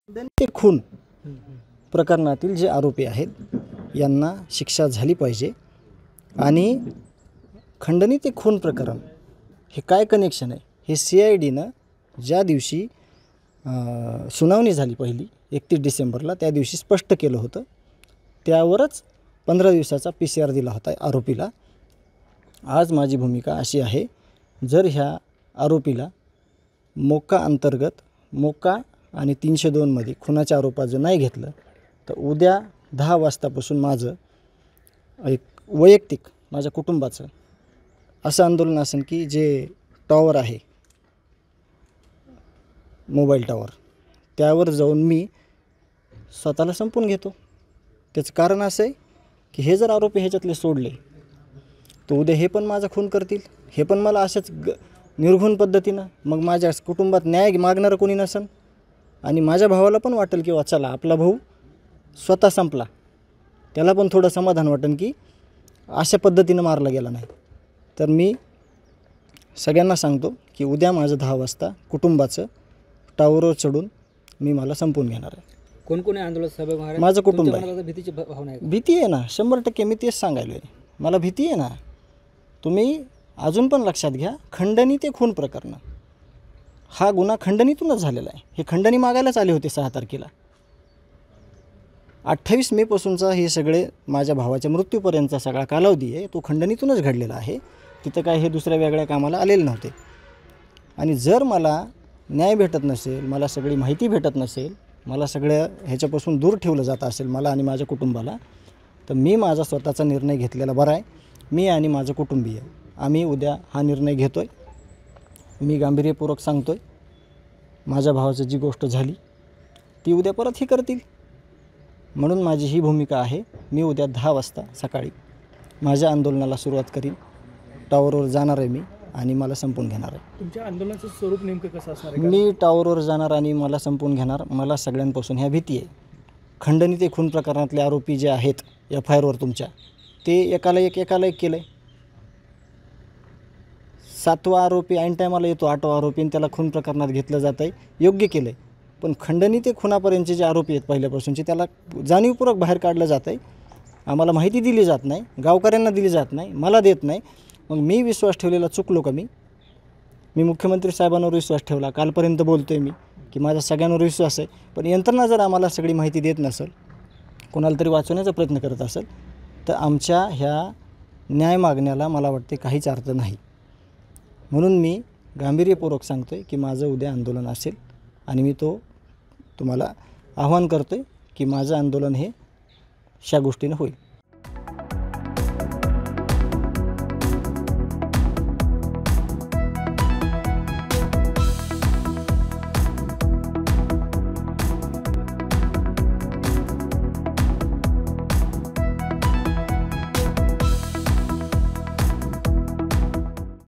ते खून प्रकरणातील जे आरोपी आहेत यांना शिक्षा झाली पाहिजे। आणि खंडणी ते खून प्रकरण हे काय कनेक्शन आहे हे CIDनं ज्या दिवशी सुनावणी झाली पहिली 31 डिसेंबरला त्या दिवशी स्पष्ट केलं होतं। त्यावरच 15 दिवसाचा PCR दिला होता आरोपीला। आज माझी भूमिका अशी आहे, जर ह्या आरोपीला मोक्का अंतर्गत मोक्का आणि 302 मध्ये खुनाच्या आरोपाचं नाही घेतलं तर उद्या 10 वाजतापासून माझं एक वैयक्तिक माझ्या कुटुंबाचं असं आंदोलन असेल की जे टॉवर आहे मोबाईल टॉवर त्यावर जाऊन मी स्वतःला संपून घेतो। त्याचं कारण असं आहे की हे जर आरोपी ह्याच्यातले सोडले तर उद्या हे पण माझा खून करतील, हे पण मला अशाच निर्घुण पद्धतीनं मग माझ्या कुटुंबात न्याय मागणारं कोणी नसेल आणि माझ्या भावाला पण वाटेल की चला आपला भाऊ स्वतः संपला, त्याला पण थोडं समाधान वाटेल की अशा पद्धतीनं मारला गेला नाही। तर मी सगळ्यांना सांगतो की उद्या माझं 10 वाजता कुटुंबाचं टावरवर चढून मी मला संपून घेणार आहे। कोण कोण आंदोलन सहभागी होणार आहे? माझं कुटुंब आहे। भीतीची भावना आहे? भीती आहे ना 100%, मी तेच सांगायलो आहे, मला भीती आहे ना। तुम्ही अजून पण लक्षात घ्या, खंडणी ते खून प्रकरण हा गुन्हा खंडणीतूनच झालेला आहे। हे खंडणी मागायलाच आले होते 6 तारखेला। 28 मे पासूनचा हे सगळे माझ्या भावाच्या मृत्यूपर्यंतचा सगळा कालावधी आहे तो खंडणीतूनच घडलेला आहे। तिथं काय हे दुसऱ्या वेगळ्या कामाला आलेले नव्हते। आणि जर मला न्याय भेटत नसेल, मला सगळी माहिती भेटत नसेल, मला सगळ्या ह्याच्यापासून दूर ठेवलं जात असेल मला आणि माझ्या कुटुंबाला, तर मी माझा स्वतःचा निर्णय घेतलेला बरा आहे। मी आणि माझं कुटुंबीय आम्ही उद्या हा निर्णय घेतो आहे। मी गांभीर्यपूर्वक सांगतो आहे, माझ्या भावाचं जी गोष्ट झाली ती उद्या परत हे करतील, म्हणून माझी ही भूमिका आहे। मी उद्या 10 वाजता सकाळी माझ्या आंदोलनाला सुरुवात करीन, टॉवरवर जाणार आहे मी आणि मला संपून घेणार आहे। तुमच्या आंदोलनाचं स्वरूप नेमकं कसं असणार आहे? मी टॉवरवर जाणार आणि मला संपून घेणार। मला सगळ्यांपासून ह्या भीती आहे। खंडणी ते खून प्रकरणातले आरोपी जे आहेत FIRवर तुमच्या, ते एकाला एक केलं आहे। 7वा आरोपी ऐन टायमाला येतो, 8वा आरोपी, आणि त्याला खून प्रकरणात घेतलं जातं आहे, योग्य केलं आहे। पण खंडणी ते खुनापर्यंतचे जे आरोपी आहेत पहिल्यापासूनचे त्याला जाणीवपूर्वक बाहेर काढलं जातं आहे। आम्हाला माहिती दिली जात नाही, गावकऱ्यांना दिली जात नाही, मला देत नाही। मग मी विश्वास ठेवलेला चुकलो का? मी मुख्यमंत्री साहेबांवर विश्वास ठेवला, कालपर्यंत बोलतो आहे मी की माझा सगळ्यांवर विश्वास आहे। पण यंत्रणा जर आम्हाला सगळी माहिती देत नसेल, कोणाला तरी वाचवण्याचा प्रयत्न करत असेल, तर आमच्या ह्या न्याय मागण्याला मला वाटते काहीच अर्थ नाही। म्हणून मी गांभीर्यपूर्वक सांगतो आहे की माझं उद्या आंदोलन असेल आणि मी तुम्हाला आव्हान करतो आहे की माझं आंदोलन हे अशा गोष्टीनं होईल।